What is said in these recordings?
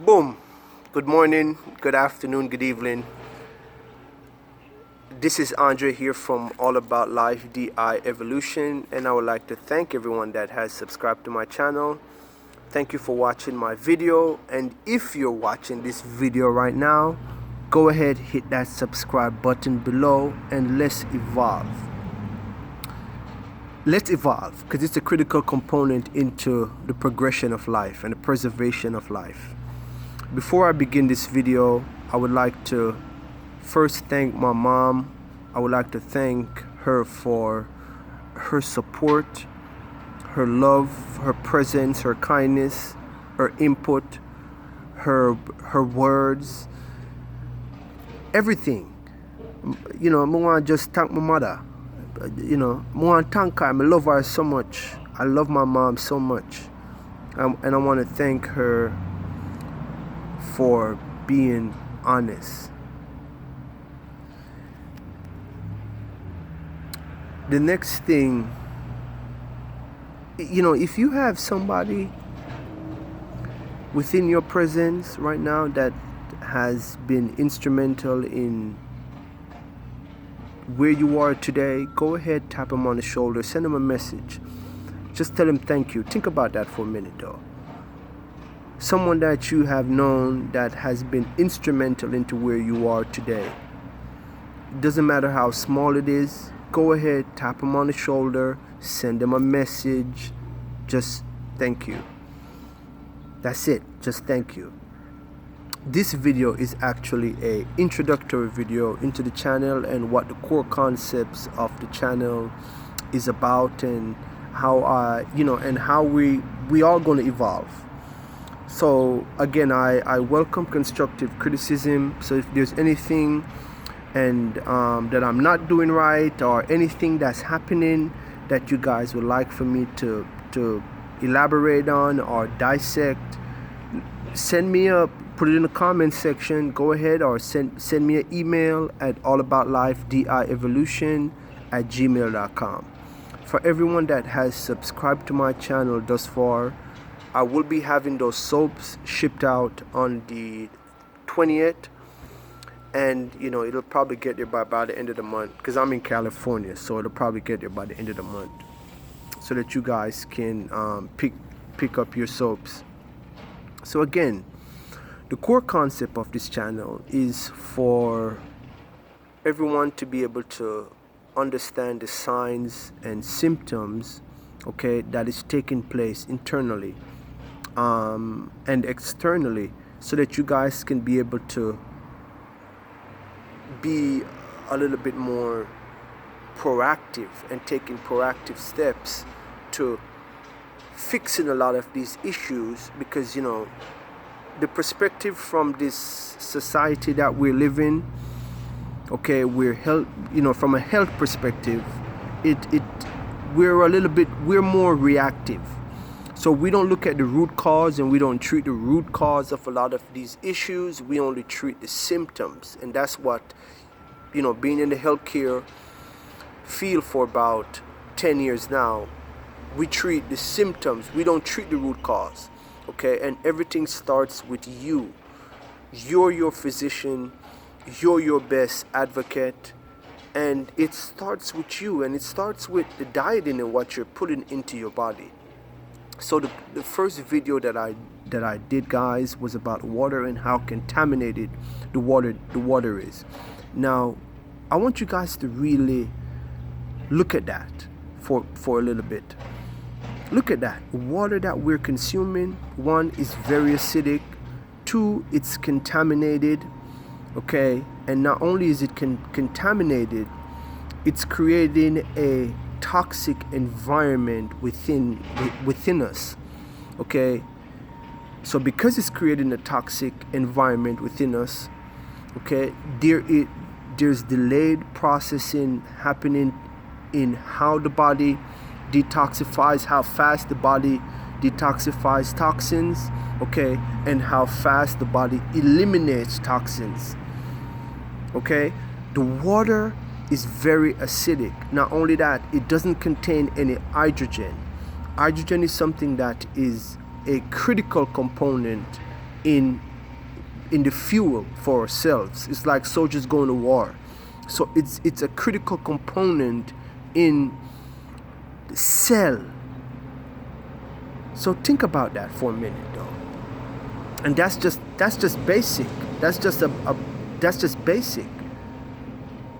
Boom. Good morning, good afternoon, good evening. This is Andre here from All About Life DI Evolution, and I would like to thank everyone that has subscribed to my channel. Thank you for watching my video, and if you're watching this video right now, go ahead, hit that subscribe button below, and let's evolve. Let's evolve, because it's a critical component into the progression of life and the preservation of life. Before I begin this video, I would like to first thank my mom. I would like to thank her for her support, her love, her presence, her kindness, her input, her words, everything. I want to just thank my mother. I want to thank her. I love her so much. I love my mom so much. And I want to thank her for being honest. The next thing, if you have somebody within your presence right now that has been instrumental in where you are today, go ahead, tap them on the shoulder, send them a message. Just tell them thank you. Think about that for a minute though. Someone that you have known that has been instrumental into where you are today. It doesn't matter how small it is. Go ahead, tap them on the shoulder, send them a message. Just thank you. That's it. Just thank you. This video is actually a introductory video into the channel and what the core concepts of the channel is about, and how and how we are going to evolve. So again, I welcome constructive criticism. So if there's anything and that I'm not doing right, or anything that's happening that you guys would like for me to elaborate on or dissect, send me put it in the comment section. Go ahead, or send me an email at allaboutlife@gmail.com. For everyone that has subscribed to my channel thus far, I will be having those soaps shipped out on the 20th, and it'll probably get there by the end of the month, because I'm in California, so it'll probably get there by the end of the month, so that you guys can pick up your soaps. So again, the core concept of this channel is for everyone to be able to understand the signs and symptoms, okay, that is taking place internally and externally, so that you guys can be able to be a little bit more proactive and taking proactive steps to fixing a lot of these issues. Because the perspective from this society that we live in, okay, from a health perspective, we're more reactive. So we don't look at the root cause, and we don't treat the root cause of a lot of these issues. We only treat the symptoms. And that's what, being in the healthcare field for about 10 years now, we treat the symptoms. We don't treat the root cause. Okay, and everything starts with you. You're your physician. You're your best advocate. And it starts with you, and it starts with the dieting and what you're putting into your body. So the first video that I did, guys, was about water and how contaminated the water is. Now, I want you guys to really look at that for a little bit. Look at that. Water that we're consuming, one, is very acidic. Two, it's contaminated. Okay, and not only is it contaminated, it's creating a toxic environment within us. Okay, so because it's creating a toxic environment within us, okay, there's delayed processing happening in how the body detoxifies, how fast the body detoxifies toxins, okay, and how fast the body eliminates toxins. Okay, the water is very acidic. Not only that, it doesn't contain any hydrogen. Hydrogen is something that is a critical component in in the fuel for ourselves. It's like soldiers going to war. So it's a critical component in the cell. So think about that for a minute, though. And that's just basic. That's just basic.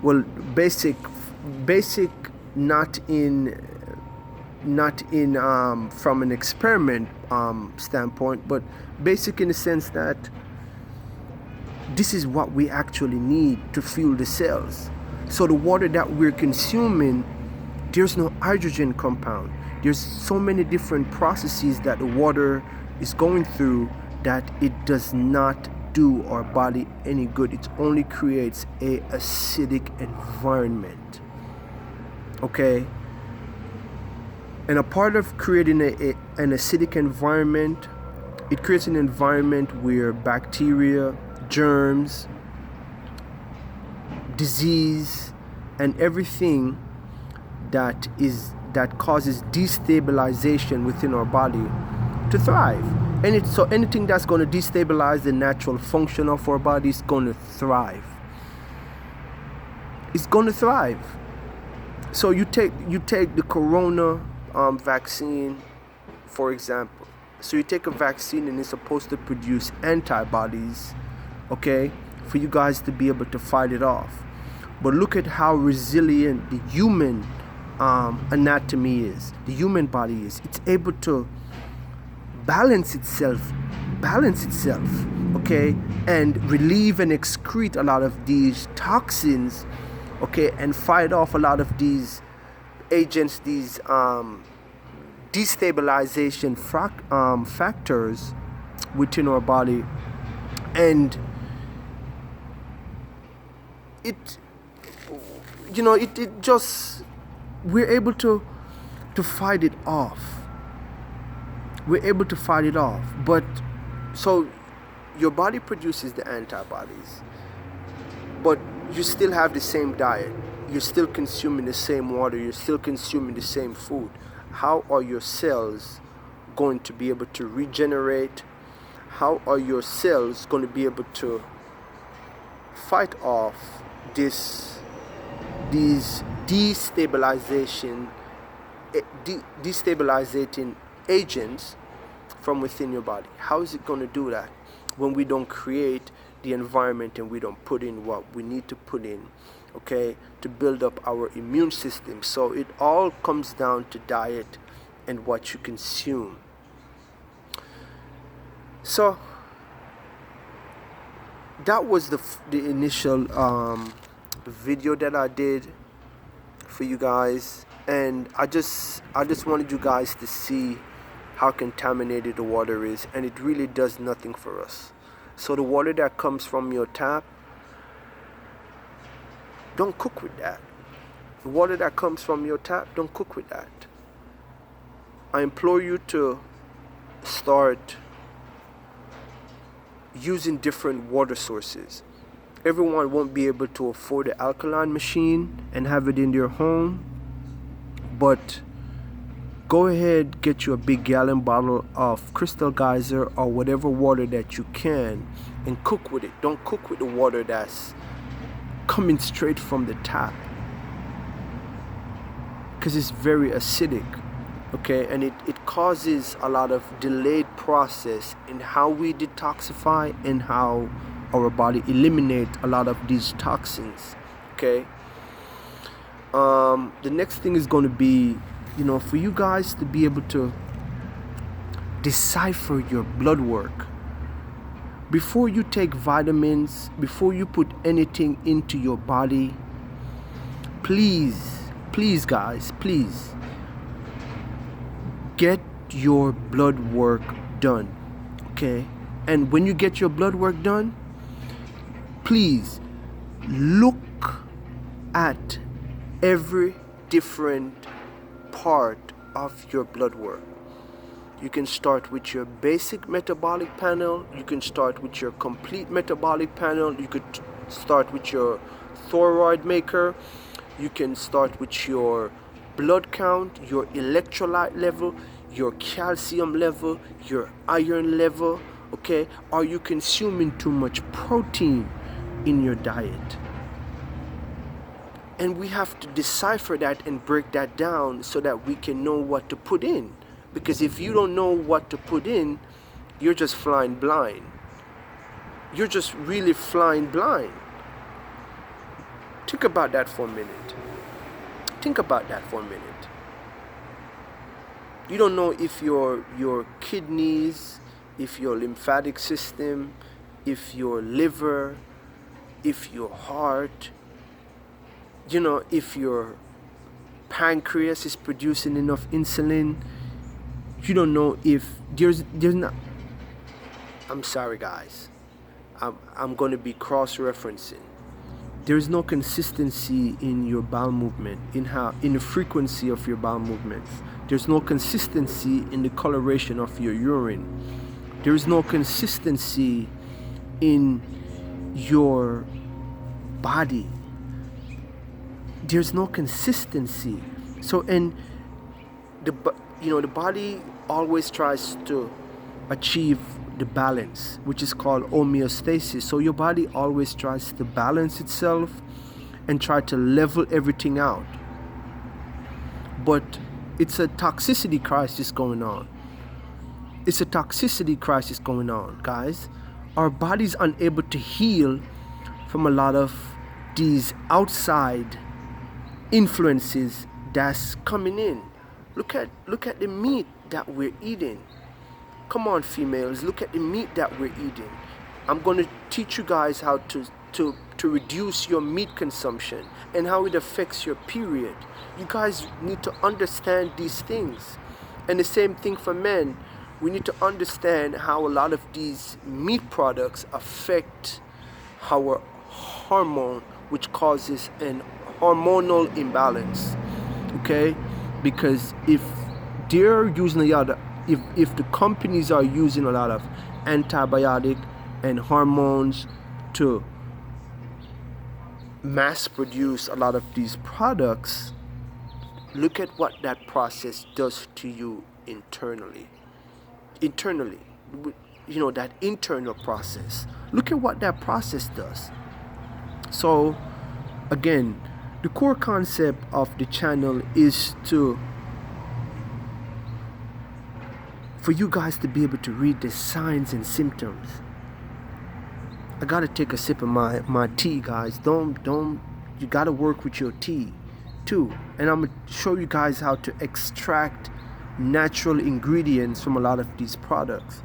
Well, basic, not in from an experiment standpoint, but basic in the sense that this is what we actually need to fuel the cells. So the water that we're consuming, there's no hydrogen compound. There's so many different processes that the water is going through that it does not do our body any good. It only creates a acidic environment. Okay? And a part of creating an acidic environment, it creates an environment where bacteria, germs, disease, and everything that causes destabilization within our body to thrive. And so anything that's going to destabilize the natural function of our body is going to thrive. It's going to thrive. So you take the corona vaccine, for example. So you take a vaccine and it's supposed to produce antibodies, okay, for you guys to be able to fight it off. But look at how resilient the human anatomy is, the human body is. It's able to balance itself, okay, and relieve and excrete a lot of these toxins, okay, and fight off a lot of these agents, these destabilization factors within our body. And it just, we're able to fight it off. We're able to fight it off. But so your body produces the antibodies, but you still have the same diet. You're still consuming the same water. You're still consuming the same food. How are your cells going to be able to regenerate? How are your cells going to be able to fight off these destabilizing agents from within your body? How is it going to do that when we don't create the environment and we don't put in what we need to put in, okay, to build up our immune system? So it all comes down to diet and what you consume. So that was the initial video that I did for you guys, and I just wanted you guys to see how contaminated the water is, and it really does nothing for us. So the water that comes from your tap, don't cook with that. The water that comes from your tap, don't cook with that. I implore you to start using different water sources. Everyone won't be able to afford an alkaline machine and have it in their home, but go ahead, get you a big gallon bottle of Crystal Geyser or whatever water that you can and cook with it. Don't cook with the water that's coming straight from the tap, because it's very acidic, okay, and it causes a lot of delayed process in how we detoxify and how our body eliminate a lot of these toxins, okay. The next thing is going to be, for you guys to be able to decipher your blood work. Before you take vitamins, before you put anything into your body, please guys, please get your blood work done, okay? And when you get your blood work done, please look at every different part of your blood work. You can start with your basic metabolic panel. You can start with your complete metabolic panel. You could start with your thyroid maker. You can start with your blood count, your electrolyte level, your calcium level, your iron level, Okay? Are you consuming too much protein in your diet? And we have to decipher that and break that down so that we can know what to put in. Because if you don't know what to put in, you're just flying blind. You're just really flying blind. Think about that for a minute. Think about that for a minute. You don't know if your kidneys, if your lymphatic system, if your liver, if your heart, if your pancreas is producing enough insulin. You don't know if there's not. I'm sorry, guys. I'm going to be cross-referencing. There's no consistency in your bowel movement, in the frequency of your bowel movements. There's no consistency in the coloration of your urine. There is no consistency in your body. There's no consistency. So, and the body always tries to achieve the balance, which is called homeostasis. So your body always tries to balance itself and try to level everything out. But it's a toxicity crisis going on. It's a toxicity crisis going on, guys. Our body's unable to heal from a lot of these outside influences that's coming in. Look at the meat that we're eating. Come on, females, look at the meat that we're eating. I'm going to teach you guys how to reduce your meat consumption and how it affects your period. You guys need to understand these things. And the same thing for men. We need to understand how a lot of these meat products affect our hormone, which causes an hormonal imbalance. Okay? Because if they're using a lot of, if the companies are using a lot of antibiotic and hormones to mass produce a lot of these products, look at what that process does to you internally. That internal process. Look at what that process does. So again, the core concept of the channel is for you guys to be able to read the signs and symptoms. I gotta take a sip of my tea, guys. You gotta work with your tea too. And I'm gonna show you guys how to extract natural ingredients from a lot of these products.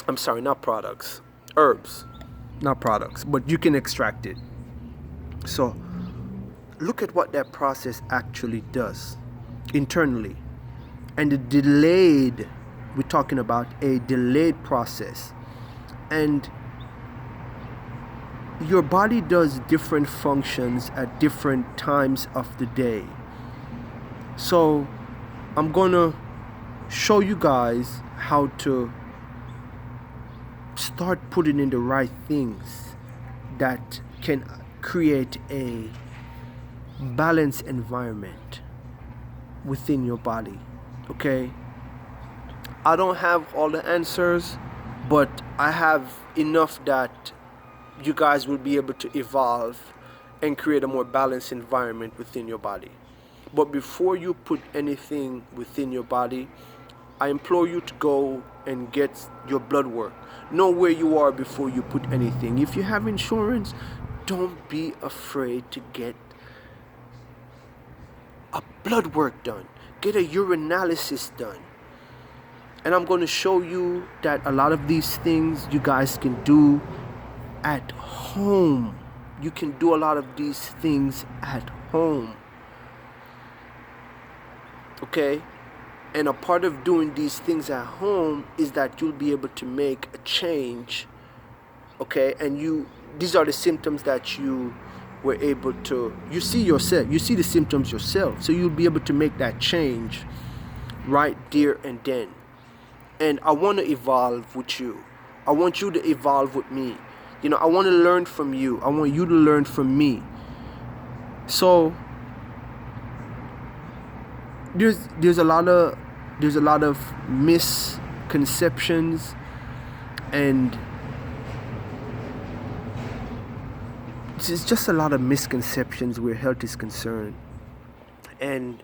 I'm sorry, not products. Herbs. Not products, but you can extract it. So look at what that process actually does internally. And we're talking about a delayed process. And your body does different functions at different times of the day. So I'm gonna show you guys how to start putting in the right things that can create a balanced environment within your body. Okay? I don't have all the answers, but I have enough that you guys will be able to evolve and create a more balanced environment within your body. But before you put anything within your body, I implore you to go and get your blood work. Know where you are before you put anything. If you have insurance, don't be afraid to get a blood work done. Get a urinalysis done. And I'm going to show you that a lot of these things you guys can do at home. You can do a lot of these things at home. Okay? And a part of doing these things at home is that you'll be able to make a change. Okay? And these are the symptoms that you were able to, you see the symptoms yourself. So you'll be able to make that change right there and then. And I want to evolve with you. I want you to evolve with me. I want to learn from you. I want you to learn from me. So there's a lot of misconceptions misconceptions, and it's just a lot of misconceptions where health is concerned. And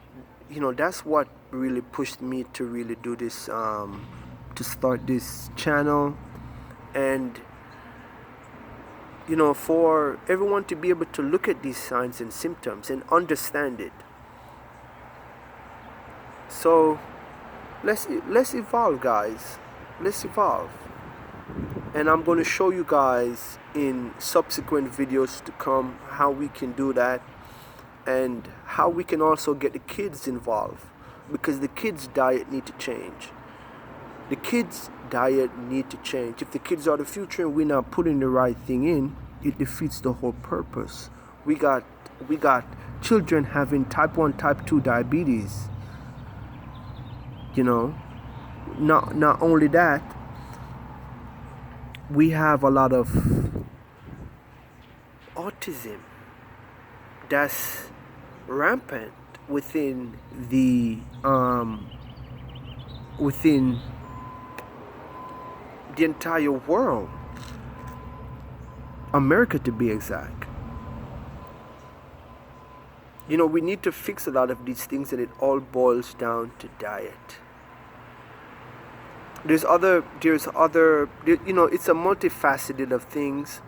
that's what really pushed me to really do this, to start this channel, and for everyone to be able to look at these signs and symptoms and understand it. So let's evolve, guys. Let's evolve. And I'm going to show you guys in subsequent videos to come how we can do that, and how we can also get the kids involved, because the kids' diet need to change. The kids' diet need to change. If the kids are the future and we're not putting the right thing in, it defeats the whole purpose. We got children having type 1, type 2 diabetes. Not only that, we have a lot of autism that's rampant within the entire world, America to be exact. We need to fix a lot of these things, and it all boils down to diet. It's a multifaceted of things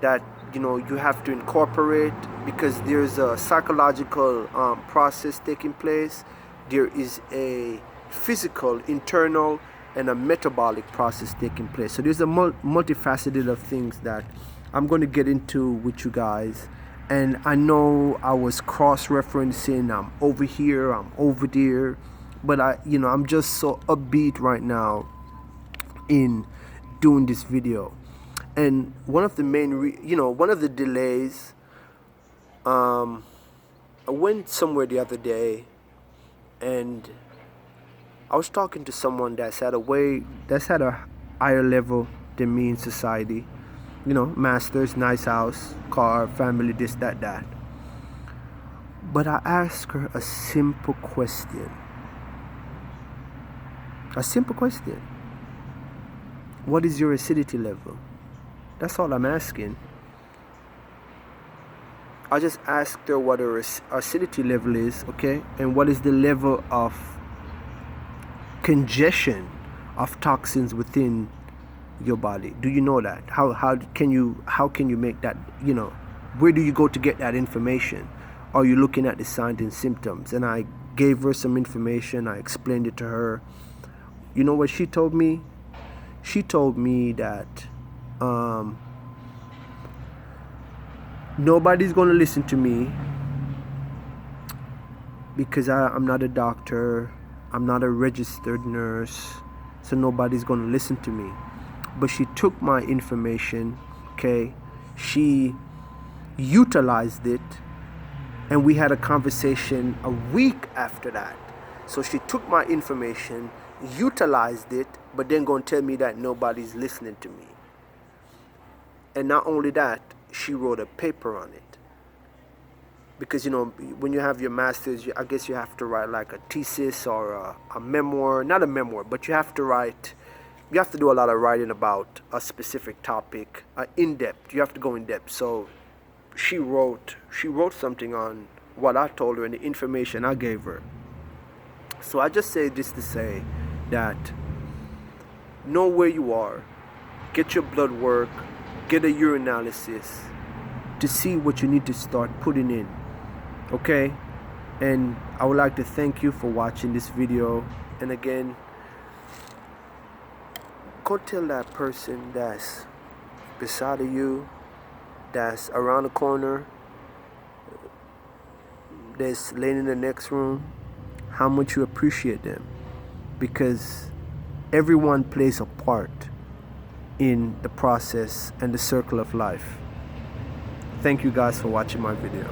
that you have to incorporate, because there's a psychological process taking place. There is a physical, internal, and a metabolic process taking place. So there's a multifaceted of things that I'm going to get into with you guys. And I know I was cross-referencing, I'm over here, I'm over there, but I'm just so upbeat right now in doing this video. And one of the main one of the delays, I went somewhere the other day, and I was talking to someone that's had a higher level than me in society. Masters, nice house, car, family, this, that. But I asked her a simple question. What is your acidity level? That's all I'm asking. I just asked her what her acidity level is, okay? And what is the level of congestion of toxins within your body? Do you know that? How can you make that, where do you go to get that information? Are you looking at the signs and symptoms? And I gave her some information. I explained it to her. You know what she told me? She told me that nobody's going to listen to me, because I'm not a doctor, I'm not a registered nurse, so nobody's going to listen to me. But she took my information, okay? She utilized it, and we had a conversation a week after that. So she took my information, utilized it, but then going to tell me that nobody's listening to me. And not only that, she wrote a paper on it. Because, when you have your master's, I guess you have to write like a thesis or a memoir. Not a memoir, but you have to do a lot of writing about a specific topic, in depth. You have to go in depth. So she wrote something on what I told her and the information I gave her. So I just say this to say that know where you are, get your blood work, get a urinalysis to see what you need to start putting in, okay? And I would like to thank you for watching this video. And again, go tell that person that's beside of you, that's around the corner, that's laying in the next room, how much you appreciate them, because everyone plays a part in the process and the circle of life. Thank you guys for watching my video.